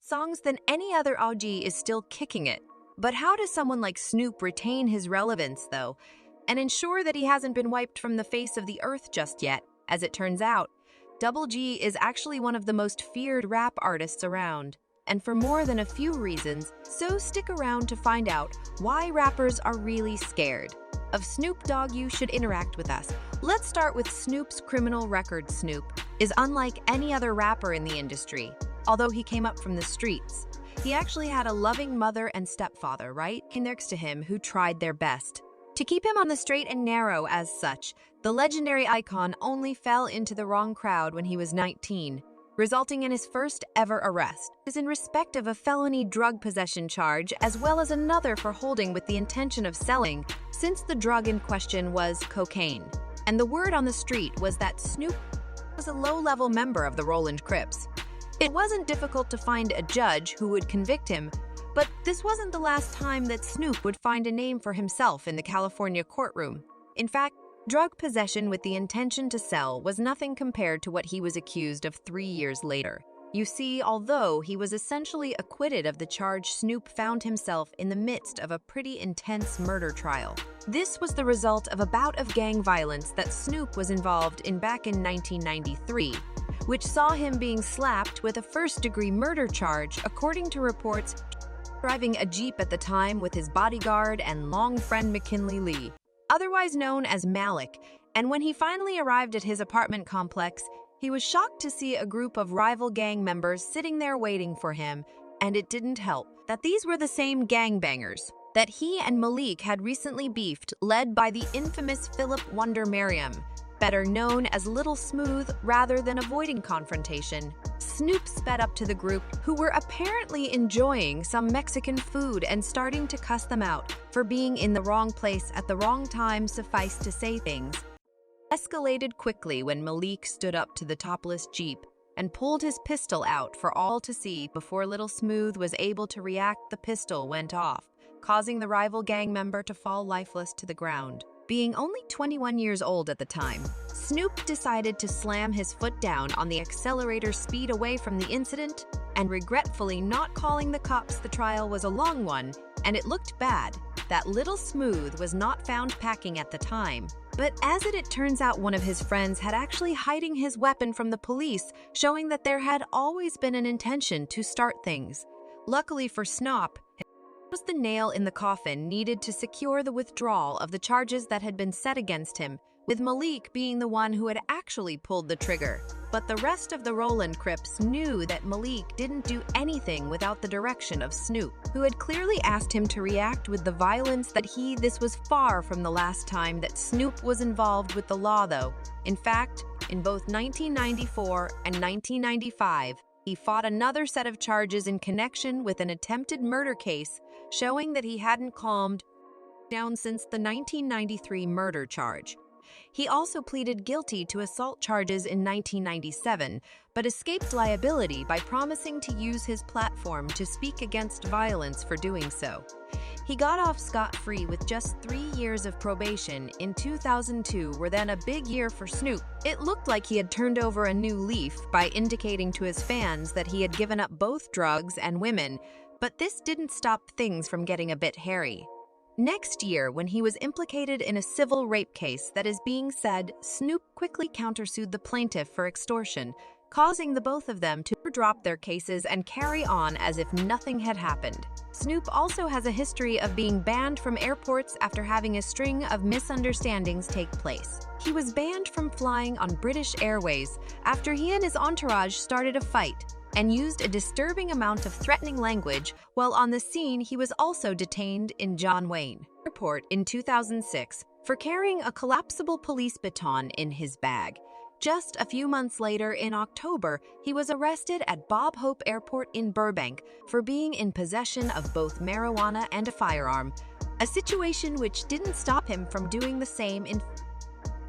songs than any other OG is still kicking it. But how does someone like Snoop retain his relevance, though, and ensure that he hasn't been wiped from the face of the earth just yet? As it turns out, Double G is actually one of the most feared rap artists around, and for more than a few reasons, so stick around to find out why rappers are really scared. Of Snoop Dogg, you should interact with us. Let's start with Snoop's criminal record. Snoop is unlike any other rapper in the industry. Although he came up from the streets, he actually had a loving mother and stepfather right next to him who tried their best to keep him on the straight and narrow. As such, the legendary icon only fell into the wrong crowd when he was 19, resulting in his first ever arrest. It is in respect of a felony drug possession charge, as well as another for holding with the intention of selling, since the drug in question was cocaine. And the word on the street was that Snoop was a low-level member of the Roland Crips. It wasn't difficult to find a judge who would convict him, but this wasn't the last time that Snoop would find a name for himself in the California courtroom. In fact, drug possession with the intention to sell was nothing compared to what he was accused of 3 years later. You see, although he was essentially acquitted of the charge, Snoop found himself in the midst of a pretty intense murder trial. This was the result of a bout of gang violence that Snoop was involved in back in 1993, which saw him being slapped with a first-degree murder charge, according to reports, driving a Jeep at the time with his bodyguard and long friend McKinley Lee, otherwise known as Malik. And when he finally arrived at his apartment complex, he was shocked to see a group of rival gang members sitting there waiting for him, and it didn't help that these were the same gangbangers that he and Malik had recently beefed, led by the infamous Philip Wonder Merriam, better known as Little Smooth. Rather than avoiding confrontation, Snoop sped up to the group, who were apparently enjoying some Mexican food, and starting to cuss them out for being in the wrong place at the wrong time. Suffice to say, things escalated quickly when Malik stood up to the topless Jeep and pulled his pistol out for all to see. Before Little Smooth was able to react, the pistol went off, causing the rival gang member to fall lifeless to the ground. Being only 21 years old at the time, Snoop decided to slam his foot down on the accelerator, speed away from the incident, and regretfully not calling the cops. The trial was a long one, and it looked bad that Little Smooth was not found packing at the time. But as it turns out, one of his friends had actually hiding his weapon from the police, showing that there had always been an intention to start things. Luckily for Snoop, it was the nail in the coffin needed to secure the withdrawal of the charges that had been set against him, with Malik being the one who had actually pulled the trigger. But the rest of the Roland Crips knew that Malik didn't do anything without the direction of Snoop, who had clearly asked him to react with the violence that this was far from the last time that Snoop was involved with the law, though. In fact, in both 1994 and 1995, he fought another set of charges in connection with an attempted murder case, showing that he hadn't calmed down since the 1993 murder charge. He also pleaded guilty to assault charges in 1997, but escaped liability by promising to use his platform to speak against violence for doing so. He got off scot-free with just 3 years of probation in 2002, were then a big year for Snoop. It looked like he had turned over a new leaf by indicating to his fans that he had given up both drugs and women, but this didn't stop things from getting a bit hairy. Next year, when he was implicated in a civil rape case that is being said, Snoop quickly countersued the plaintiff for extortion, causing the both of them to drop their cases and carry on as if nothing had happened. Snoop also has a history of being banned from airports after having a string of misunderstandings take place. He was banned from flying on British Airways after he and his entourage started a fight and used a disturbing amount of threatening language. While on the scene, he was also detained in John Wayne Airport in 2006 for carrying a collapsible police baton in his bag. Just a few months later, in October, he was arrested at Bob Hope Airport in Burbank for being in possession of both marijuana and a firearm, a situation which didn't stop him from doing the same in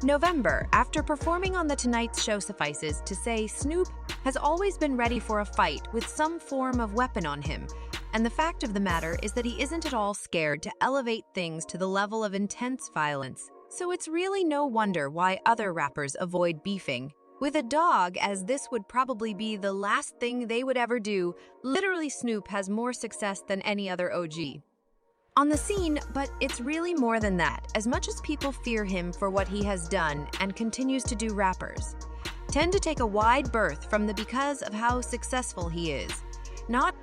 November. After performing on The Tonight Show, suffices to say Snoop has always been ready for a fight with some form of weapon on him, and the fact of the matter is that he isn't at all scared to elevate things to the level of intense violence. So it's really no wonder why other rappers avoid beefing. With a dog, as this would probably be the last thing they would ever do, literally Snoop has more success than any other OG on the scene, but it's really more than that. As much as people fear him for what he has done and continues to do, rappers tend to take a wide berth from the because of how successful he is. Not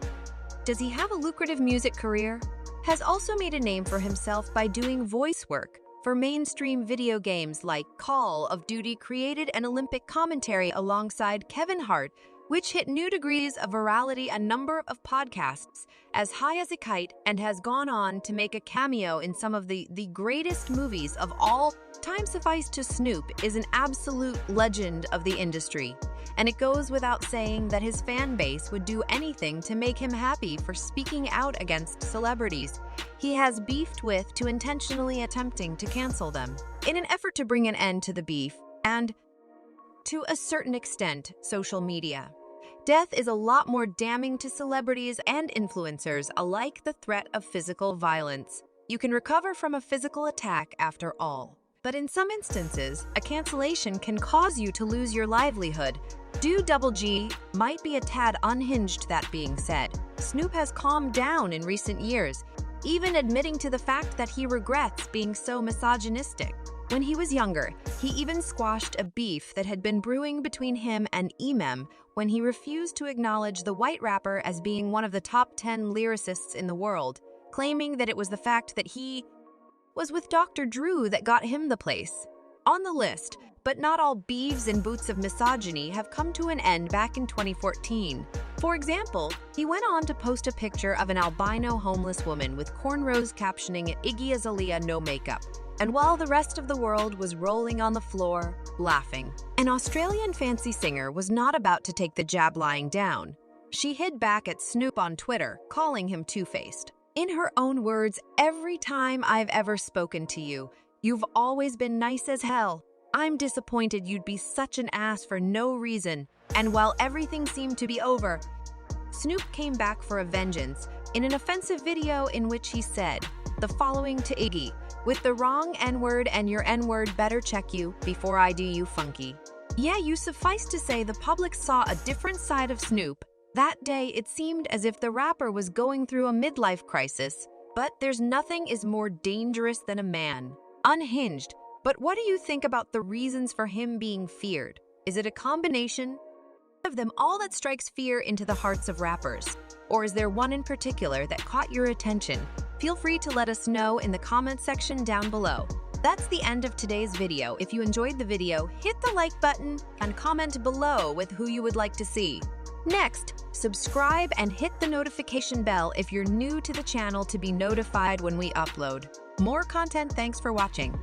does he have a lucrative music career, has also made a name for himself by doing voice work for mainstream video games like Call of Duty, created an Olympic commentary alongside Kevin Hart, which hit new degrees of virality, a number of podcasts as high as a kite, and has gone on to make a cameo in some of the greatest movies of all time. Suffice to Snoop is an absolute legend of the industry, and it goes without saying that his fan base would do anything to make him happy for speaking out against celebrities he has beefed with, to intentionally attempting to cancel them in an effort to bring an end to the beef and, to a certain extent, social media. Death is a lot more damning to celebrities and influencers alike. The threat of physical violence. You can recover from a physical attack after all, but in some instances, a cancellation can cause you to lose your livelihood. Double G might be a tad unhinged. That being said, Snoop has calmed down in recent years, even admitting to the fact that he regrets being so misogynistic. When he was younger, he even squashed a beef that had been brewing between him and Eminem when he refused to acknowledge the white rapper as being one of the top 10 lyricists in the world, claiming that it was the fact that he was with Dr. Drew that got him the place on the list. But not all beefs and boots of misogyny have come to an end. Back in 2014, for example, he went on to post a picture of an albino homeless woman with cornrows, captioning it "Iggy Azalea no makeup." And while the rest of the world was rolling on the floor, laughing, an Australian fancy singer was not about to take the jab lying down. She hid back at Snoop on Twitter, calling him two-faced. In her own words, "Every time I've ever spoken to you, you've always been nice as hell. I'm disappointed you'd be such an ass for no reason." And while everything seemed to be over, Snoop came back for a vengeance in an offensive video in which he said the following to Iggy: "With the wrong N-word, and your N-word better check you before I do you funky." Yeah, you suffice to say the public saw a different side of Snoop. That day, it seemed as if the rapper was going through a midlife crisis. But there's nothing is more dangerous than a man. Unhinged. But what do you think about the reasons for him being feared? Is it a combination of them all that strikes fear into the hearts of rappers? Or is there one in particular that caught your attention? Feel free to let us know in the comment section down below. That's the end of today's video. If you enjoyed the video, hit the like button and comment below with who you would like to see next. Subscribe and hit the notification bell if you're new to the channel to be notified when we upload more content. Thanks for watching.